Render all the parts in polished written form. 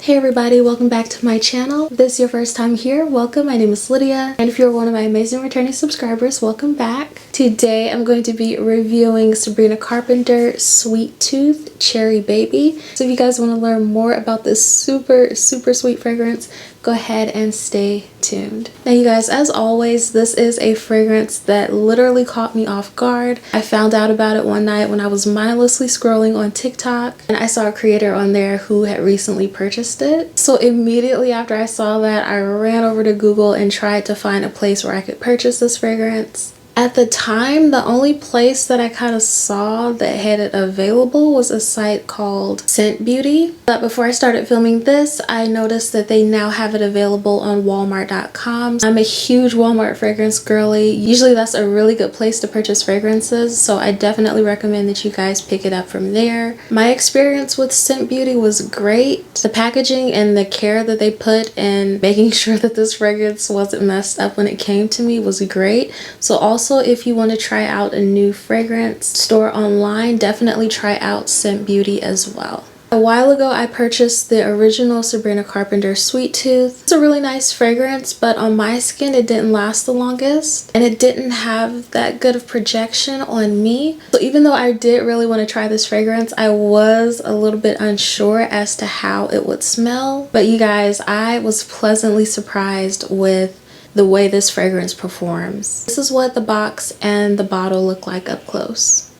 Hey everybody, welcome back to my channel. If this is your first time here, welcome. My name is Lydia, and if you're one of my amazing returning subscribers, welcome back. Today I'm going to be reviewing Sabrina Carpenter Sweet Tooth Cherry Baby. So if you guys want to learn more about this super sweet fragrance, go ahead and stay tuned. Now you guys, as always, this is a fragrance that literally caught me off guard. I found out about it one night when I was mindlessly scrolling on TikTok, and I saw a creator on there who had recently purchased it. So immediately after I saw that, I ran over to Google and tried to find a place where I could purchase this fragrance. At the time, the only place that I kind of saw that had it available was a site called Scent Beauty. But before I started filming this, I noticed that they now have it available on Walmart.com. I'm a huge Walmart fragrance girly. Usually that's a really good place to purchase fragrances, so I definitely recommend that you guys pick it up from there. My experience with Scent Beauty was great. The packaging and the care that they put in making sure that this fragrance wasn't messed up when it came to me was great. So also, if you want to try out a new fragrance store online, definitely try out Scent Beauty as well. A while ago, I purchased the original Sabrina Carpenter Sweet Tooth. It's a really nice fragrance, but on my skin, it didn't last the longest, and it didn't have that good of projection on me. So even though I did really want to try this fragrance, I was a little bit unsure as to how it would smell. But you guys, I was pleasantly surprised with the way this fragrance performs. This is what the box and the bottle look like up close.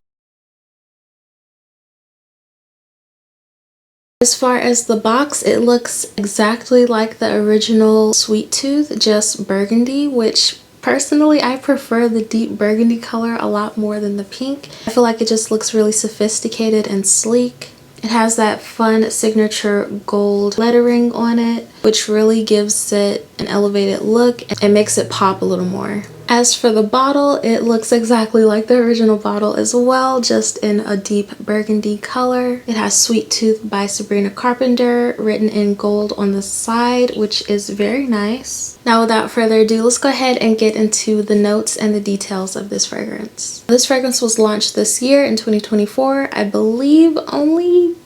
As far as the box, it looks exactly like the original Sweet Tooth, just burgundy, which personally I prefer the deep burgundy color a lot more than the pink. I feel like it just looks really sophisticated and sleek. It has that fun signature gold lettering on it, which really gives it an elevated look and makes it pop a little more. As for the bottle, it looks exactly like the original bottle as well, just in a deep burgundy color. It has Sweet Tooth by Sabrina Carpenter written in gold on the side, which is very nice. Now without further ado, let's go ahead and get into the notes and the details of this fragrance. This fragrance was launched this year in 2024, I believe only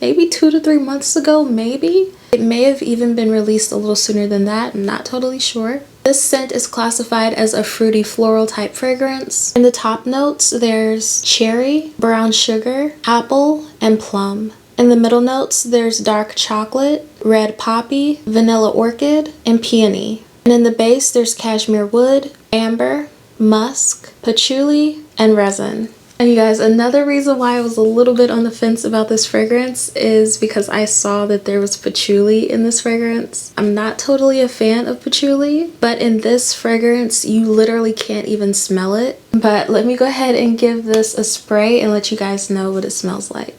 maybe 2 to 3 months ago, maybe. It may have even been released a little sooner than that, I'm not totally sure. This scent is classified as a fruity floral type fragrance. In the top notes, there's cherry, brown sugar, apple, and plum. In the middle notes, there's dark chocolate, red poppy, vanilla orchid, and peony. And in the base, there's cashmere wood, amber, musk, patchouli, and resin. And you guys, another reason why I was a little bit on the fence about this fragrance is because I saw that there was patchouli in this fragrance. I'm not totally a fan of patchouli, but in this fragrance, you literally can't even smell it. But let me go ahead and give this a spray and let you guys know what it smells like.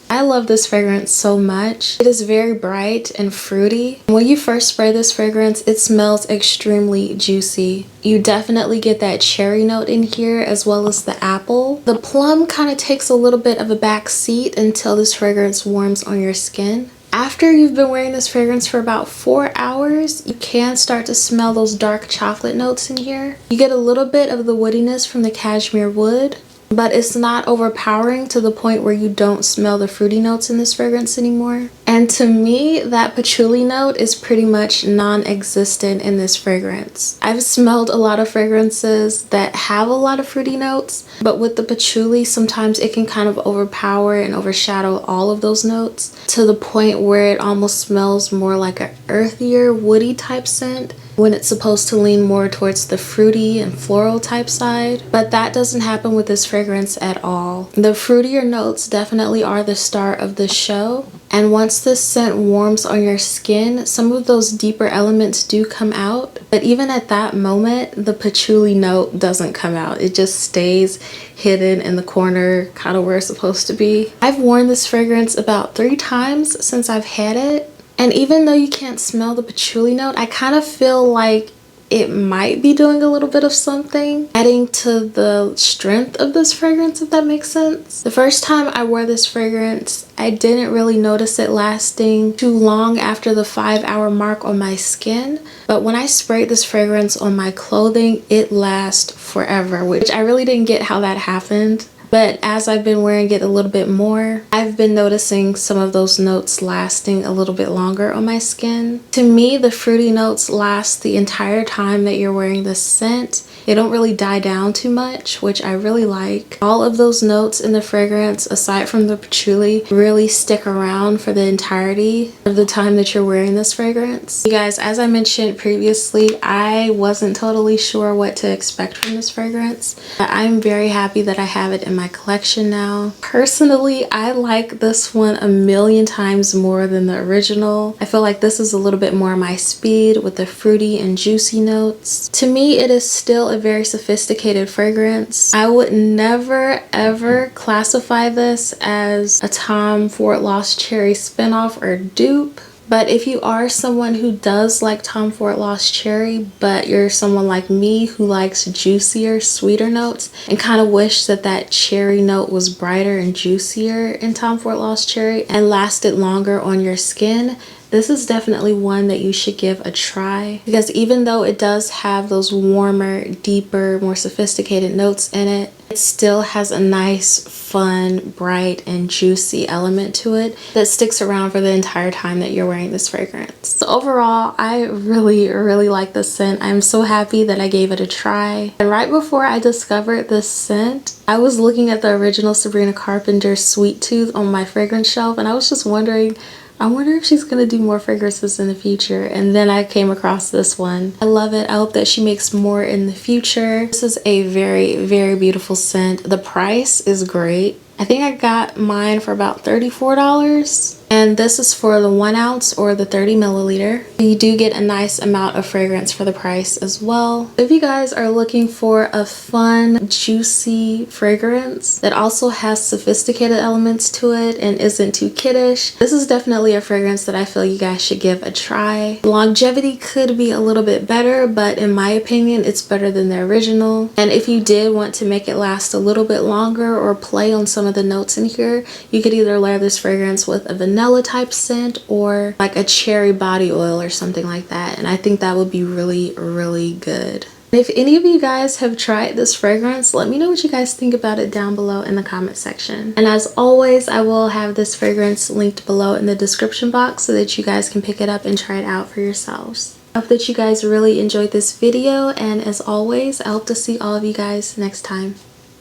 I love this fragrance so much. It is very bright and fruity. When you first spray this fragrance, it smells extremely juicy. You definitely get that cherry note in here as well as the apple. The plum kind of takes a little bit of a back seat until this fragrance warms on your skin. After you've been wearing this fragrance for about 4 hours, you can start to smell those dark chocolate notes in here. You get a little bit of the woodiness from the cashmere wood, but it's not overpowering to the point where you don't smell the fruity notes in this fragrance anymore. And to me, that patchouli note is pretty much non-existent in this fragrance. I've smelled a lot of fragrances that have a lot of fruity notes, but with the patchouli, sometimes it can kind of overpower and overshadow all of those notes to the point where it almost smells more like an earthier, woody type scent, when it's supposed to lean more towards the fruity and floral type side. But that doesn't happen with this fragrance at all. The fruitier notes definitely are the star of the show, and once this scent warms on your skin, some of those deeper elements do come out, but even at that moment, the patchouli note doesn't come out. It just stays hidden in the corner, kind of where it's supposed to be. I've worn this fragrance about 3 times since I've had it. And even though you can't smell the patchouli note, I kind of feel like it might be doing a little bit of something, adding to the strength of this fragrance, if that makes sense. The first time I wore this fragrance, I didn't really notice it lasting too long after the 5-hour mark on my skin. But when I sprayed this fragrance on my clothing, it lasts forever, which I really didn't get how that happened. But as I've been wearing it a little bit more, I've been noticing some of those notes lasting a little bit longer on my skin. To me, the fruity notes last the entire time that you're wearing this scent. They don't really die down too much, which I really like. All of those notes in the fragrance, aside from the patchouli, really stick around for the entirety of the time that you're wearing this fragrance. You guys, as I mentioned previously, I wasn't totally sure what to expect from this fragrance, but I'm very happy that I have it in my collection now. Personally, I like this one a million times more than the original. I feel like this is a little bit more my speed with the fruity and juicy notes. To me, it is still a very sophisticated fragrance. I would never ever classify this as a Tom Ford Lost Cherry spinoff or dupe. But if you are someone who does like Tom Ford Lost Cherry, but you're someone like me who likes juicier, sweeter notes and kind of wish that that cherry note was brighter and juicier in Tom Ford Lost Cherry and lasted longer on your skin, this is definitely one that you should give a try, because even though it does have those warmer, deeper, more sophisticated notes in it, it still has a nice, fun, bright, and juicy element to it that sticks around for the entire time that you're wearing this fragrance. So overall, I really, really like this scent. I'm so happy that I gave it a try. And right before I discovered this scent, I was looking at the original Sabrina Carpenter Sweet Tooth on my fragrance shelf, and I was just wondering, I wonder if she's gonna do more fragrances in the future. And then I came across this one. I love it. I hope that she makes more in the future. This is a very, very beautiful scent. The price is great. I think I got mine for about $34. And this is for the 1 ounce or the 30 milliliter. You do get a nice amount of fragrance for the price as well. If you guys are looking for a fun, juicy fragrance that also has sophisticated elements to it and isn't too kiddish, this is definitely a fragrance that I feel you guys should give a try. Longevity could be a little bit better, but in my opinion, it's better than the original. And if you did want to make it last a little bit longer or play on some of the notes in here, you could either layer this fragrance with a vanilla type scent or like a cherry body oil or something like that, and I think that would be really, really good. If any of you guys have tried this fragrance, let me know what you guys think about it down below in the comment section. And as always, I will have this fragrance linked below in the description box so that you guys can pick it up and try it out for yourselves. I hope that you guys really enjoyed this video, and as always, I hope to see all of you guys next time.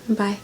Bye.